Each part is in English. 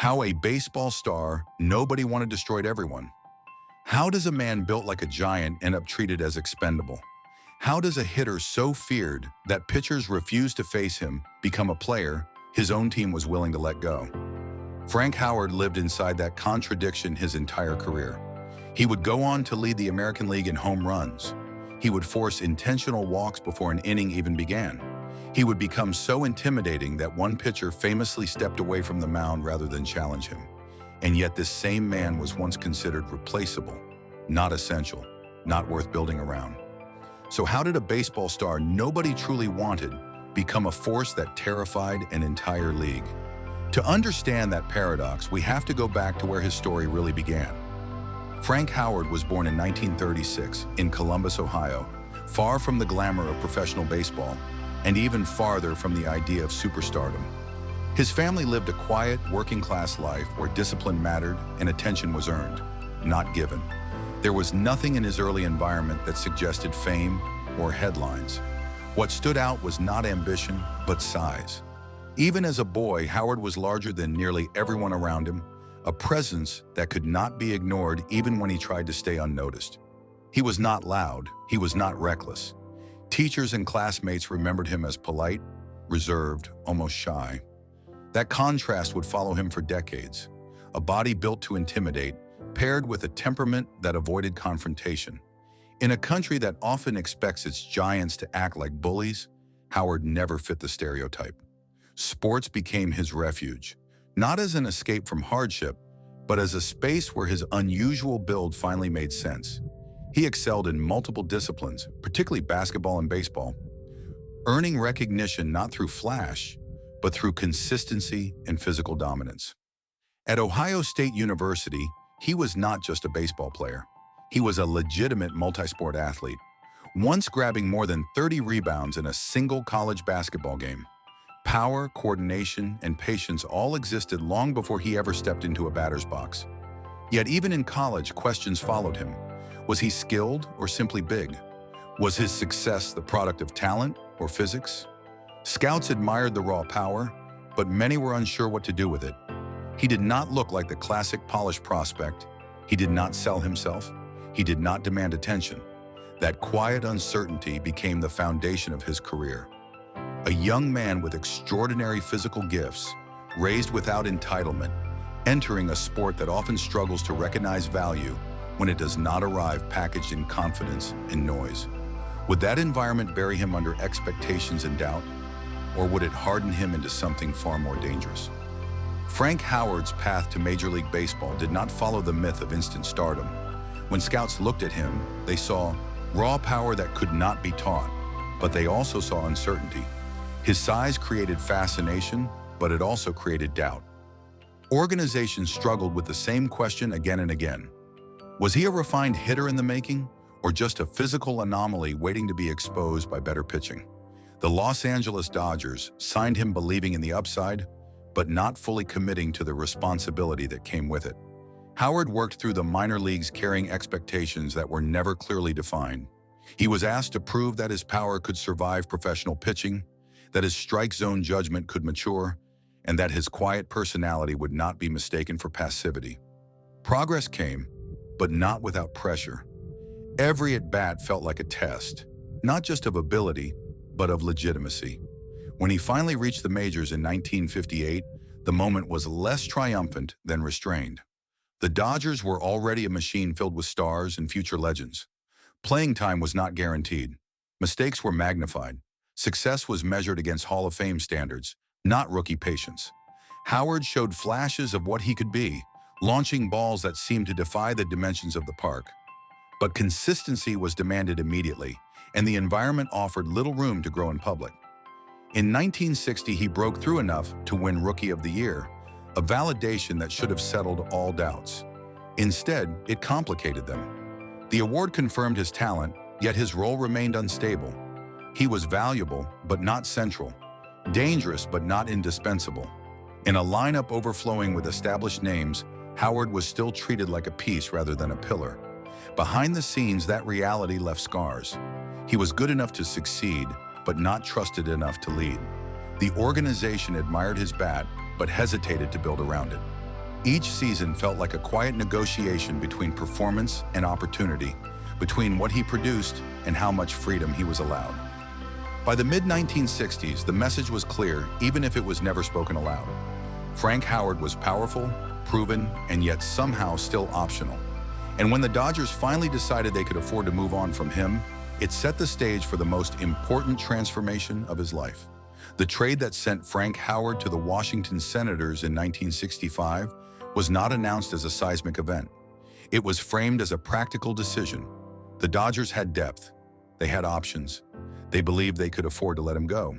How a baseball star nobody wanted destroyed everyone. How does a man built like a giant end up treated as expendable? How does a hitter so feared that pitchers refused to face him become a player his own team was willing to let go? Frank Howard lived inside that contradiction his entire career. He would go on to lead the American League in home runs. He would force intentional walks before an inning even began. He would become so intimidating that one pitcher famously stepped away from the mound rather than challenge him. And yet this same man was once considered replaceable, not essential, not worth building around. So how did a baseball star nobody truly wanted become a force that terrified an entire league? To understand that paradox, we have to go back to where his story really began. Frank Howard was born in 1936 in Columbus, Ohio, far from the glamour of professional baseball and even farther from the idea of superstardom. His family lived a quiet, working-class life where discipline mattered and attention was earned, not given. There was nothing in his early environment that suggested fame or headlines. What stood out was not ambition, but size. Even as a boy, Howard was larger than nearly everyone around him, a presence that could not be ignored even when he tried to stay unnoticed. He was not loud, he was not reckless. Teachers and classmates remembered him as polite, reserved, almost shy. That contrast would follow him for decades. A body built to intimidate, paired with a temperament that avoided confrontation. In a country that often expects its giants to act like bullies, Howard never fit the stereotype. Sports became his refuge, not as an escape from hardship, but as a space where his unusual build finally made sense. He excelled in multiple disciplines, particularly basketball and baseball, earning recognition not through flash, but through consistency and physical dominance. At Ohio State University, he was not just a baseball player. He was a legitimate multi-sport athlete, once grabbing more than 30 rebounds in a single college basketball game. Power, coordination, and patience all existed long before he ever stepped into a batter's box. Yet even in college, questions followed him. Was he skilled or simply big? Was his success the product of talent or physics? Scouts admired the raw power, but many were unsure what to do with it. He did not look like the classic polished prospect. He did not sell himself. He did not demand attention. That quiet uncertainty became the foundation of his career. A young man with extraordinary physical gifts, raised without entitlement, entering a sport that often struggles to recognize value when it does not arrive packaged in confidence and noise. Would that environment bury him under expectations and doubt, or would it harden him into something far more dangerous? Frank Howard's path to Major League Baseball did not follow the myth of instant stardom. When scouts looked at him, they saw raw power that could not be taught, but they also saw uncertainty. His size created fascination, but it also created doubt. Organizations struggled with the same question again and again. Was he a refined hitter in the making, or just a physical anomaly waiting to be exposed by better pitching? The Los Angeles Dodgers signed him believing in the upside, but not fully committing to the responsibility that came with it. Howard worked through the minor leagues carrying expectations that were never clearly defined. He was asked to prove that his power could survive professional pitching, that his strike zone judgment could mature, and that his quiet personality would not be mistaken for passivity. Progress came, but not without pressure. Every at-bat felt like a test, not just of ability, but of legitimacy. When he finally reached the majors in 1958, the moment was less triumphant than restrained. The Dodgers were already a machine filled with stars and future legends. Playing time was not guaranteed. Mistakes were magnified. Success was measured against Hall of Fame standards, not rookie patience. Howard showed flashes of what he could be, launching balls that seemed to defy the dimensions of the park. But consistency was demanded immediately, and the environment offered little room to grow in public. In 1960, he broke through enough to win Rookie of the Year, a validation that should have settled all doubts. Instead, it complicated them. The award confirmed his talent, yet his role remained unstable. He was valuable, but not central, dangerous, but not indispensable. In a lineup overflowing with established names, Howard was still treated like a piece rather than a pillar. Behind the scenes, that reality left scars. He was good enough to succeed, but not trusted enough to lead. The organization admired his bat, but hesitated to build around it. Each season felt like a quiet negotiation between performance and opportunity, between what he produced and how much freedom he was allowed. By the mid-1960s, the message was clear, even if it was never spoken aloud. Frank Howard was powerful, proven, and yet somehow still optional. And when the Dodgers finally decided they could afford to move on from him, it set the stage for the most important transformation of his life. The trade that sent Frank Howard to the Washington Senators in 1965 was not announced as a seismic event. It was framed as a practical decision. The Dodgers had depth. They had options. They believed they could afford to let him go.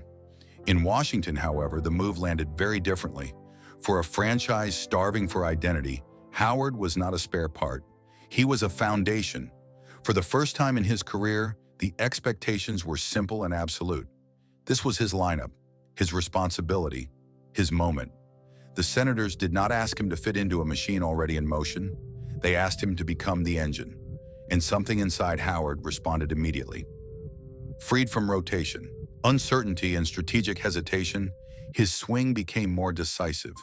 In Washington, however, the move landed very differently. For a franchise starving for identity, Howard was not a spare part. He was a foundation. For the first time in his career, the expectations were simple and absolute. This was his lineup, his responsibility, his moment. The Senators did not ask him to fit into a machine already in motion. They asked him to become the engine. And something inside Howard responded immediately. Freed from rotation, uncertainty, and strategic hesitation, his swing became more decisive,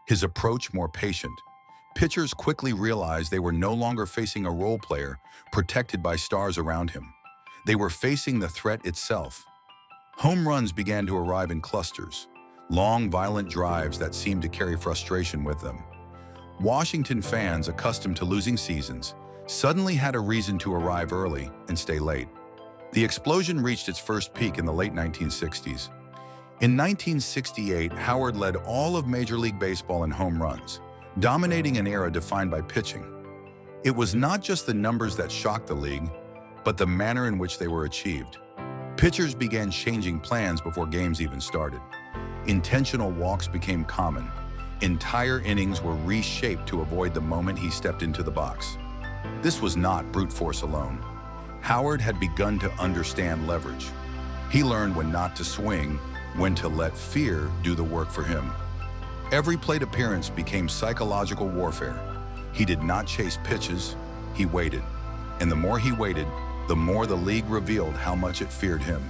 his approach more patient. Pitchers quickly realized they were no longer facing a role player protected by stars around him. They were facing the threat itself. Home runs began to arrive in clusters, long, violent drives that seemed to carry frustration with them. Washington fans, accustomed to losing seasons, suddenly had a reason to arrive early and stay late. The explosion reached its first peak in the late 1960s. In 1968, Howard led all of Major League Baseball in home runs, dominating an era defined by pitching. It was not just the numbers that shocked the league, but the manner in which they were achieved. Pitchers began changing plans before games even started. Intentional walks became common. Entire innings were reshaped to avoid the moment he stepped into the box. This was not brute force alone. Howard had begun to understand leverage. He learned when not to swing, when to let fear do the work for him. Every plate appearance became psychological warfare. He did not chase pitches, he waited. And the more he waited, the more the league revealed how much it feared him.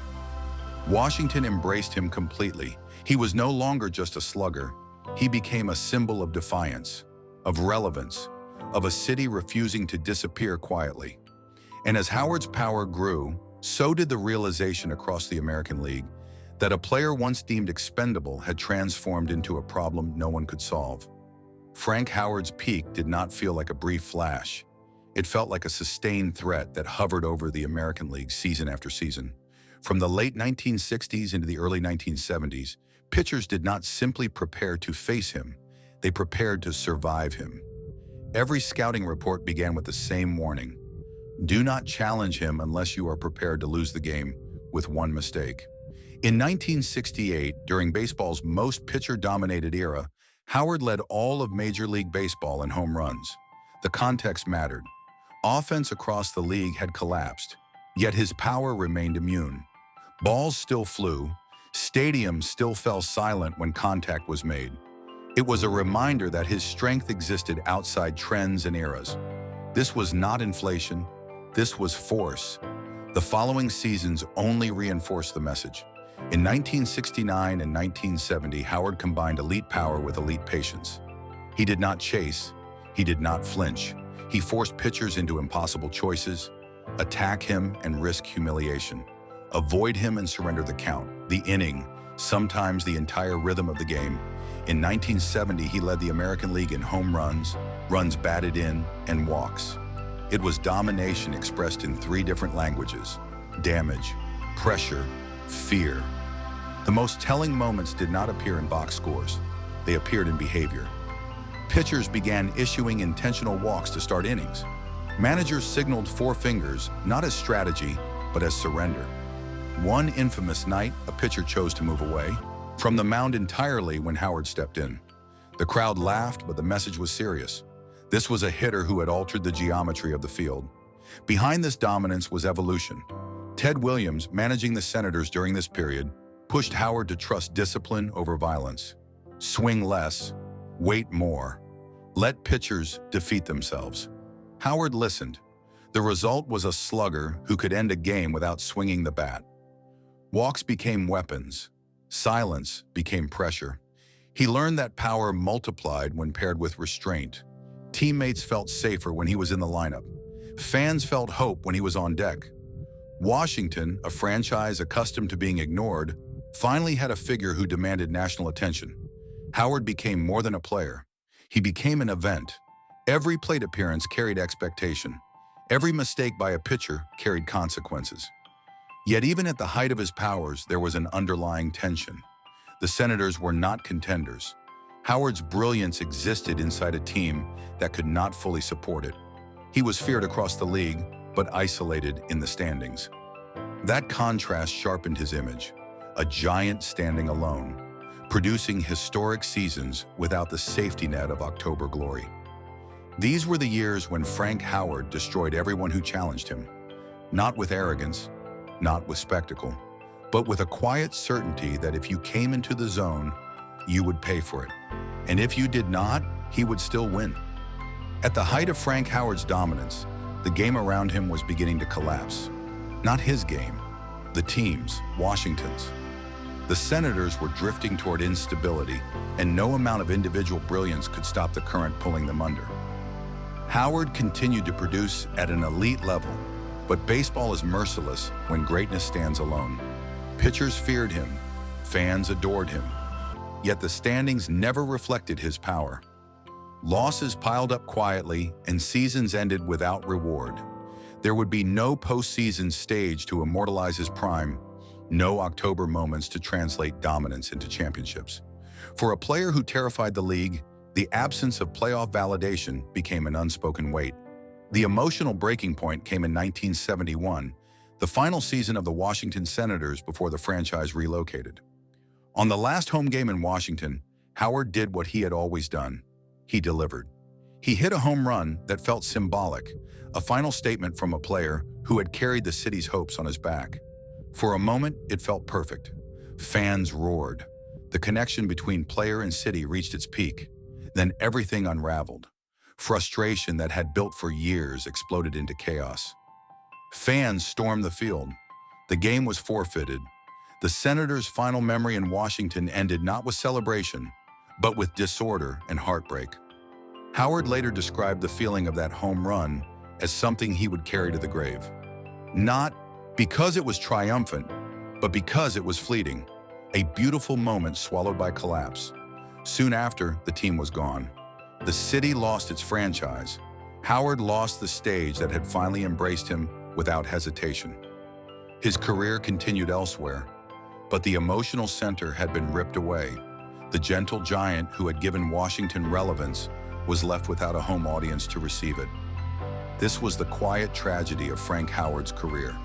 Washington embraced him completely. He was no longer just a slugger. He became a symbol of defiance, of relevance, of a city refusing to disappear quietly. And as Howard's power grew, so did the realization across the American League that a player once deemed expendable had transformed into a problem no one could solve. Frank Howard's peak did not feel like a brief flash. It felt like a sustained threat that hovered over the American League season after season. From the late 1960s into the early 1970s, pitchers did not simply prepare to face him, they prepared to survive him. Every scouting report began with the same warning: do not challenge him unless you are prepared to lose the game with one mistake. In 1968, during baseball's most pitcher-dominated era, Howard led all of Major League Baseball in home runs. The context mattered. Offense across the league had collapsed, yet his power remained immune. Balls still flew, stadiums still fell silent when contact was made. It was a reminder that his strength existed outside trends and eras. This was not inflation, this was force. The following seasons only reinforced the message. In 1969 and 1970, Howard combined elite power with elite patience. He did not chase, he did not flinch. He forced pitchers into impossible choices: attack him and risk humiliation, avoid him and surrender the count, the inning, sometimes the entire rhythm of the game. In 1970, he led the American League in home runs, runs batted in, and walks. It was domination expressed in three different languages: damage, pressure, fear. The most telling moments did not appear in box scores. They appeared in behavior. Pitchers began issuing intentional walks to start innings. Managers signaled four fingers, not as strategy, but as surrender. One infamous night, a pitcher chose to move away from the mound entirely when Howard stepped in. The crowd laughed, but the message was serious. This was a hitter who had altered the geometry of the field. Behind this dominance was evolution. Ted Williams, managing the Senators during this period, pushed Howard to trust discipline over violence. Swing less, wait more. Let pitchers defeat themselves. Howard listened. The result was a slugger who could end a game without swinging the bat. Walks became weapons. Silence became pressure. He learned that power multiplied when paired with restraint. Teammates felt safer when he was in the lineup. Fans felt hope when he was on deck. Washington, a franchise accustomed to being ignored, finally had a figure who demanded national attention. Howard became more than a player. He became an event. Every plate appearance carried expectation. Every mistake by a pitcher carried consequences. Yet even at the height of his powers, there was an underlying tension. The Senators were not contenders. Howard's brilliance existed inside a team that could not fully support it. He was feared across the league, but isolated in the standings. That contrast sharpened his image, a giant standing alone, producing historic seasons without the safety net of October glory. These were the years when Frank Howard destroyed everyone who challenged him, not with arrogance, not with spectacle, but with a quiet certainty that if you came into the zone, you would pay for it. And if you did not, he would still win. At the height of Frank Howard's dominance, the game around him was beginning to collapse. Not his game, the team's, Washington's. The Senators were drifting toward instability, and no amount of individual brilliance could stop the current pulling them under. Howard continued to produce at an elite level, but baseball is merciless when greatness stands alone. Pitchers feared him, fans adored him, yet the standings never reflected his power. Losses piled up quietly, and seasons ended without reward. There would be no postseason stage to immortalize his prime, no October moments to translate dominance into championships. For a player who terrified the league, the absence of playoff validation became an unspoken weight. The emotional breaking point came in 1971, the final season of the Washington Senators before the franchise relocated. On the last home game in Washington, Howard did what he had always done. He delivered. He hit a home run that felt symbolic, a final statement from a player who had carried the city's hopes on his back. For a moment, it felt perfect. Fans roared. The connection between player and city reached its peak. Then everything unraveled. Frustration that had built for years exploded into chaos. Fans stormed the field. The game was forfeited. The Senators' final memory in Washington ended not with celebration, but with disorder and heartbreak. Howard later described the feeling of that home run as something he would carry to the grave. Not because it was triumphant, but because it was fleeting, a beautiful moment swallowed by collapse. Soon after, the team was gone. The city lost its franchise. Howard lost the stage that had finally embraced him without hesitation. His career continued elsewhere, but the emotional center had been ripped away. The gentle giant who had given Washington relevance was left without a home audience to receive it. This was the quiet tragedy of Frank Howard's career.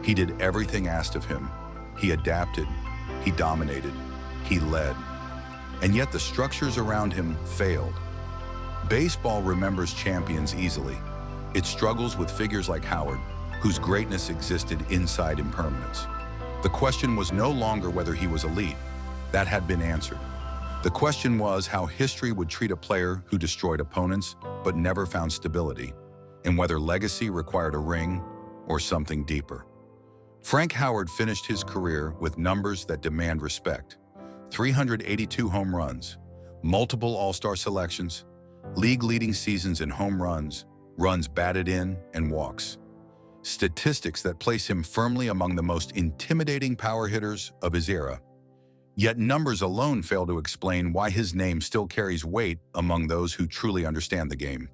He did everything asked of him. He adapted, he dominated, he led. And yet the structures around him failed. Baseball remembers champions easily. It struggles with figures like Howard, whose greatness existed inside impermanence. The question was no longer whether he was elite. That had been answered. The question was how history would treat a player who destroyed opponents but never found stability, and whether legacy required a ring or something deeper. Frank Howard finished his career with numbers that demand respect. 382 home runs, multiple All-Star selections, league-leading seasons in home runs, runs batted in, and walks. Statistics that place him firmly among the most intimidating power hitters of his era. Yet numbers alone fail to explain why his name still carries weight among those who truly understand the game.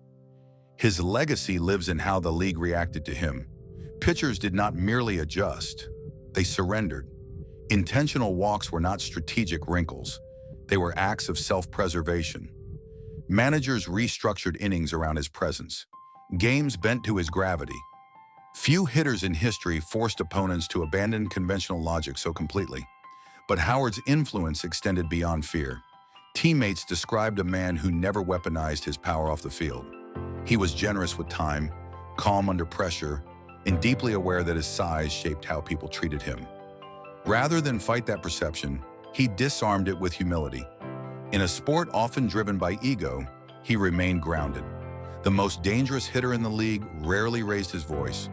His legacy lives in how the league reacted to him. Pitchers did not merely adjust, they surrendered. Intentional walks were not strategic wrinkles. They were acts of self-preservation. Managers restructured innings around his presence. Games bent to his gravity. Few hitters in history forced opponents to abandon conventional logic so completely. But Howard's influence extended beyond fear. Teammates described a man who never weaponized his power off the field. He was generous with time, calm under pressure, and deeply aware that his size shaped how people treated him. Rather than fight that perception, he disarmed it with humility. In a sport often driven by ego, he remained grounded. The most dangerous hitter in the league rarely raised his voice.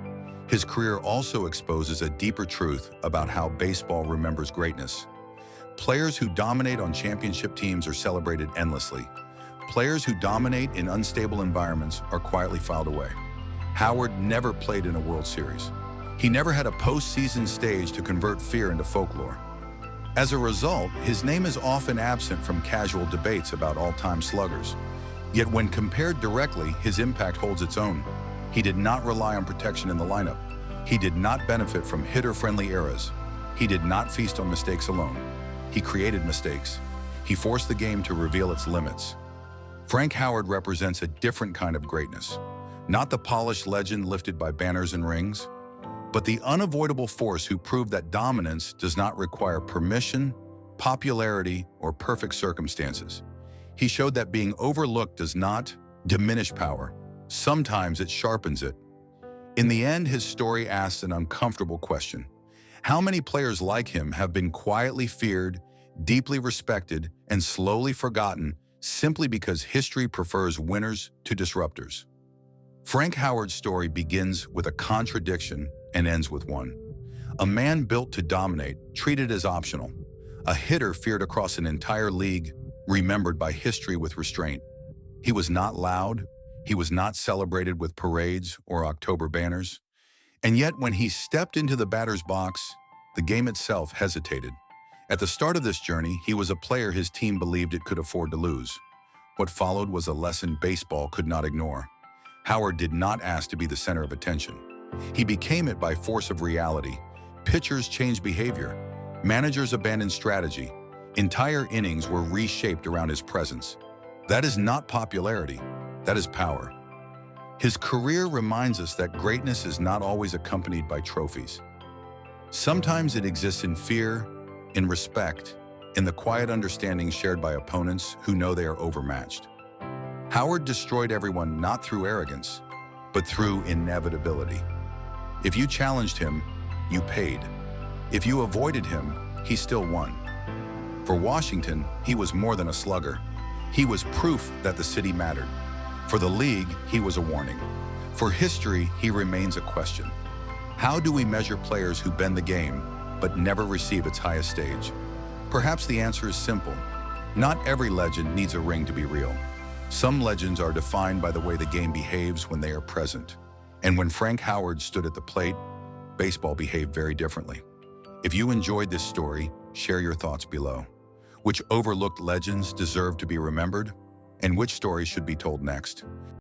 His career also exposes a deeper truth about how baseball remembers greatness. Players who dominate on championship teams are celebrated endlessly. Players who dominate in unstable environments are quietly filed away. Howard never played in a World Series. He never had a postseason stage to convert fear into folklore. As a result, his name is often absent from casual debates about all-time sluggers. Yet when compared directly, his impact holds its own. He did not rely on protection in the lineup. He did not benefit from hitter-friendly eras. He did not feast on mistakes alone. He created mistakes. He forced the game to reveal its limits. Frank Howard represents a different kind of greatness. Not the polished legend lifted by banners and rings, but the unavoidable force who proved that dominance does not require permission, popularity, or perfect circumstances. He showed that being overlooked does not diminish power. Sometimes it sharpens it. In the end, his story asks an uncomfortable question. How many players like him have been quietly feared, deeply respected, and slowly forgotten simply because history prefers winners to disruptors? Frank Howard's story begins with a contradiction and ends with one. A man built to dominate, treated as optional. A hitter feared across an entire league, remembered by history with restraint. He was not loud. He was not celebrated with parades or October banners. And yet, when he stepped into the batter's box, the game itself hesitated. At the start of this journey, he was a player his team believed it could afford to lose. What followed was a lesson baseball could not ignore. Howard did not ask to be the center of attention. He became it by force of reality. Pitchers changed behavior. Managers abandoned strategy. Entire innings were reshaped around his presence. That is not popularity. That is power. His career reminds us that greatness is not always accompanied by trophies. Sometimes it exists in fear, in respect, in the quiet understanding shared by opponents who know they are overmatched. Howard destroyed everyone not through arrogance, but through inevitability. If you challenged him, you paid. If you avoided him, he still won. For Washington, he was more than a slugger. He was proof that the city mattered. For the league, he was a warning. For history, he remains a question. How do we measure players who bend the game, but never receive its highest stage? Perhaps the answer is simple. Not every legend needs a ring to be real. Some legends are defined by the way the game behaves when they are present. And when Frank Howard stood at the plate, baseball behaved very differently. If you enjoyed this story, share your thoughts below. Which overlooked legends deserve to be remembered? And which stories should be told next?